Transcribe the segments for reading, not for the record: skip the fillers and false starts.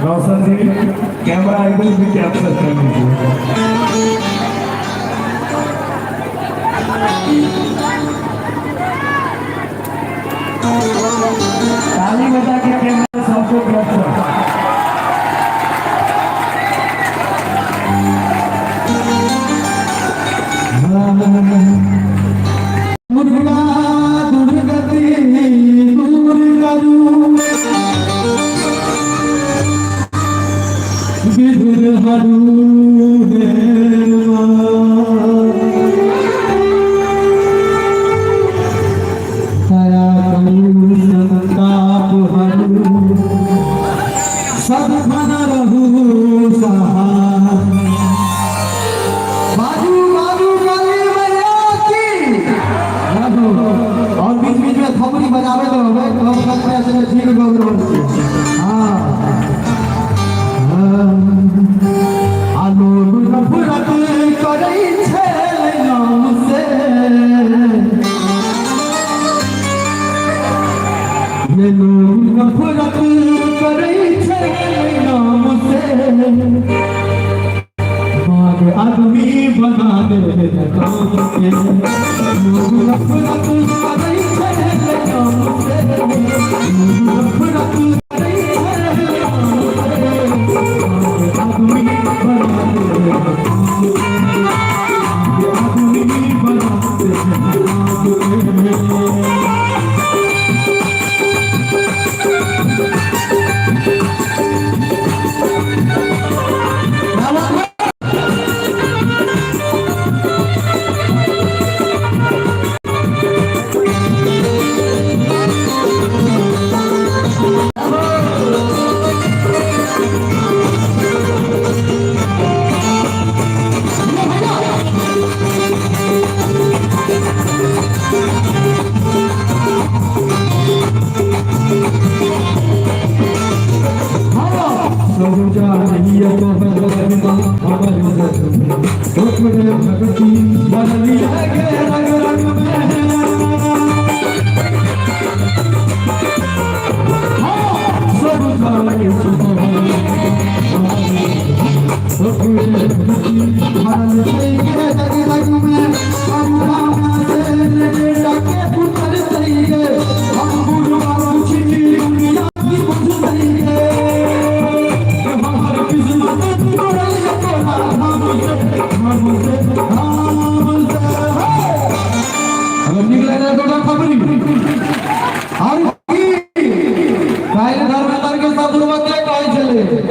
रोशन जी camera angle भी capture कर लीजिए। ताली बजा के कैमरा सबको कैप्चर। और बीच बीच में थपड़ी बजावे तो ठीक आदमी बना दे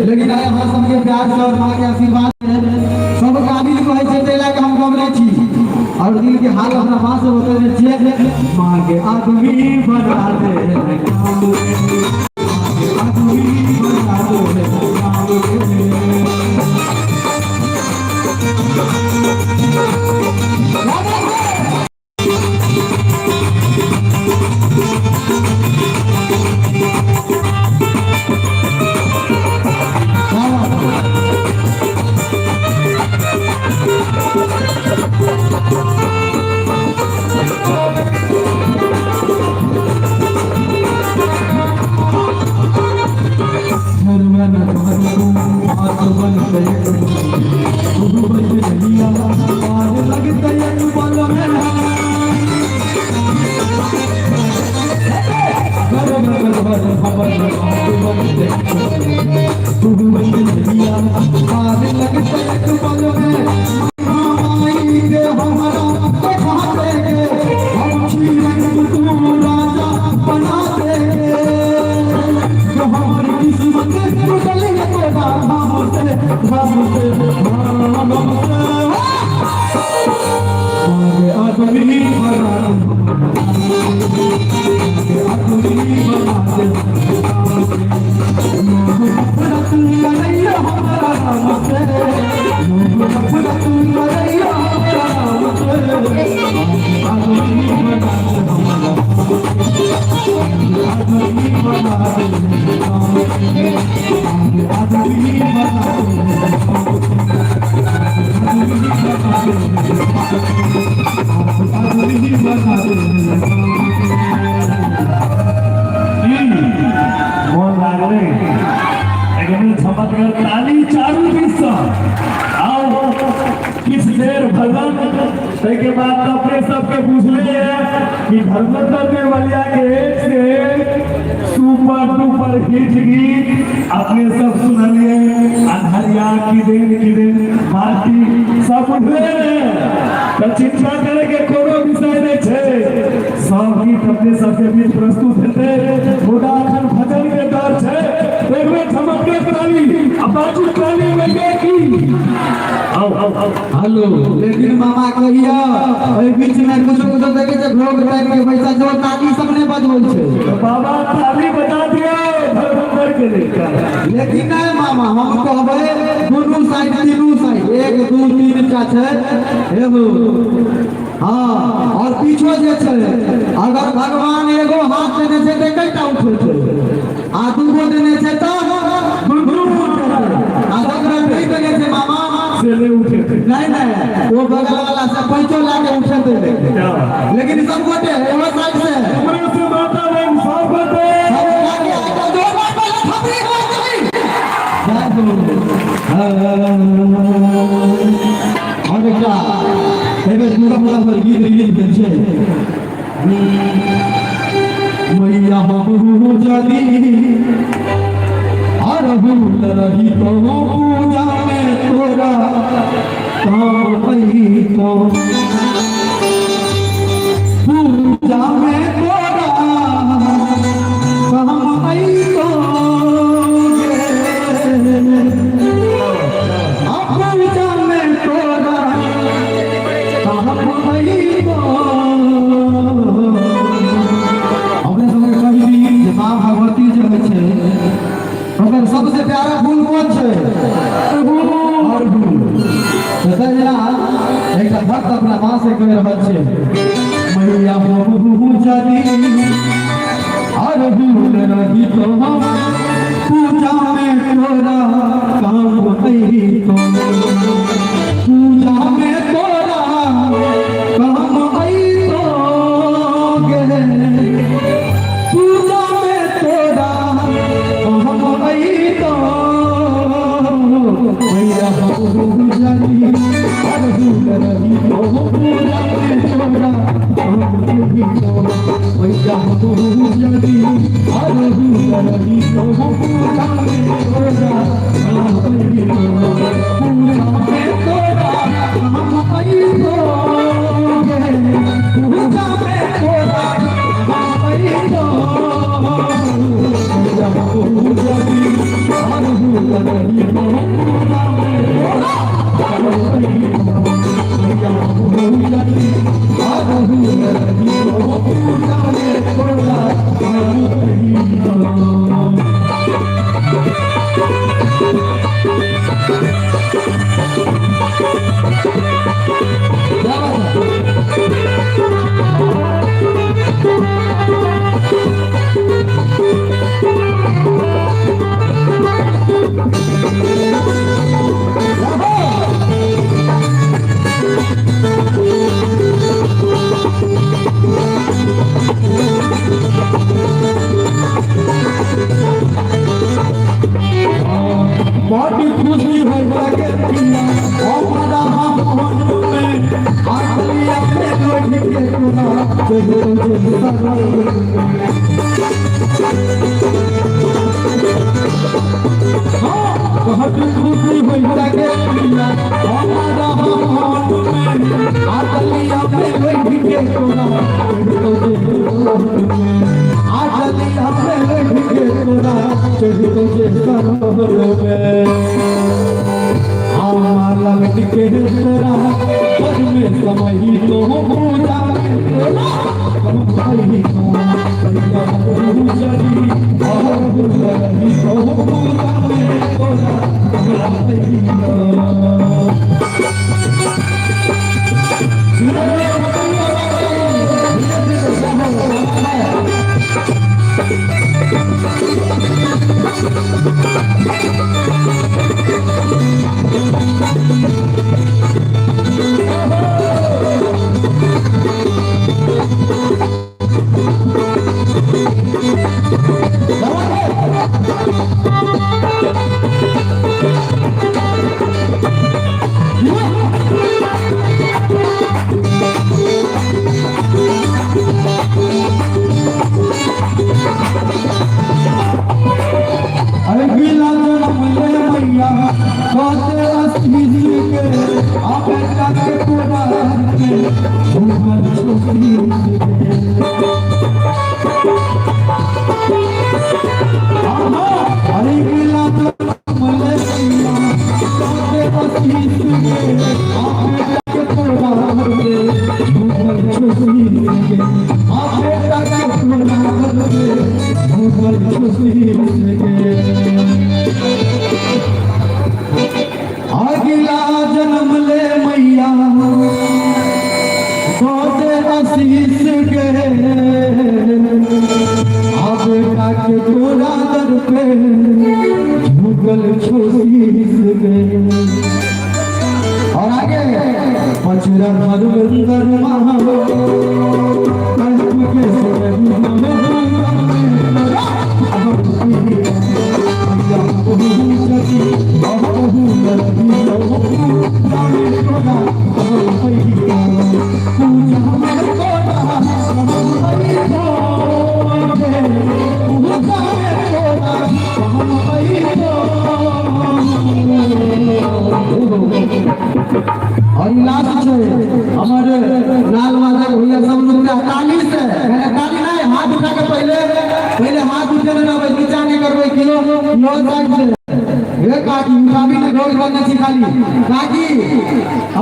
लेकिन हमारा सबके प्यार से और माँ के आशीर्वाद सब काबिल कहे छे तेला के हम गमरे छी और दिल के हाल अपना माँ से होते छे माँ के आदमी बना दे आदमी बना दे मगर ताली चारू दिशा आओ किस देर भगवान के बाद तो अपने सबके पूछले है कि धर्म करने वालिया के से सुपर डुपर हिट गीत अपने सब सुनलिए अंधरिया की दिन माटी सब उठले तो चिंता करे के कोनो विषय नहीं छे सब गीत अपने सबके बीच प्रस्तुत हेते मुदा अखन भजन के दौर छे एक बेर चमक के ताली अबाजू ताली बजे की आओ हेलो लेकिन मामा कहिया एहि बीच में कुछ देखे जे भोग टाइम के पैसा जो ताली सब ने बजबल छे बाबा ताली बजा दिया धर्मेंद्र के लिए लेकिन नहीं मामा हम कहबे दोनों साइड तीनों साइड 1 2 3 का छे एगो हाँ और पीछे जे छे अगर भगवान एगो हाथ देने छे त कईटा उठे छे आ दूगो देने छे त दुनू आ अगर नहीं देने छे मामा से ले उठे नहीं वो बगल वाला से पैसो लाके उठे दे लेकिन सब गोटे एगो साइड से हमरे से माता बहन सब गोटे और क्या एबे पूरा पर गीत रिलीज भेल छै मैया बाबू जदी और भूल रही तो पूजा में तोरा काम पई तो पूजा में तोरा काम पई तो सबसे प्यारा फूल कौन छे और फूल एक भक्त अपना मां से कह रहल छे मैया बाबू जदी और भूल रही तो पूजा में तोरा काम पई तो पूजा में तोरा काम पई तो गे पूजा में तोरा काम पई तो मैया बाबू जदी और भूल रही तो पूजा में तोरा काम पई तो मैया बाबू जदी और भूल रही तो पूजा में तोरा काम पई तो पूजा में तोरा काम पई तो पूजा में तोरा काम पई तो मैया बाबू जदी और भूल रही तो पूजा में तोरा काम पई तो मैया बाबू जदी और भूल रही तो पूजा में तोरा काम पई तो बड़ी खुशी हो लगे पिया हमारा मन में आखिरी अपने लोग के गुना बहुत खुशी हो लगे पिया हमारा मन में आखिरी अपने लोग के गुना आखिरी अपने लोग के गुना लगत के तोरा पद में समय तो पूजा जदी और रही तो पूजा में के अगला जन्म ले मैया दे आशीष के अब के तोरा दर पे झुकल छोशीस के और आगे पचरा धर्मेंद्र महा और लास्ट हमारे लाल वादक भैया सब लोग ताली से ताली नहीं हाथ उठा के पहले हाथ उठे ना नीचा नहीं करबे किलो नो साइड से हे काकी काबी ने ढोल बजने सिखाली काकी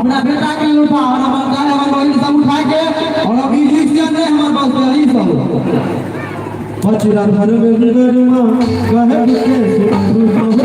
अपना बेटा के उठा और हम गाने हम बहन सब उठा के और अभी लिखिए ने हमर पास यही सब पचरा धर्मेंद्र मां कहे के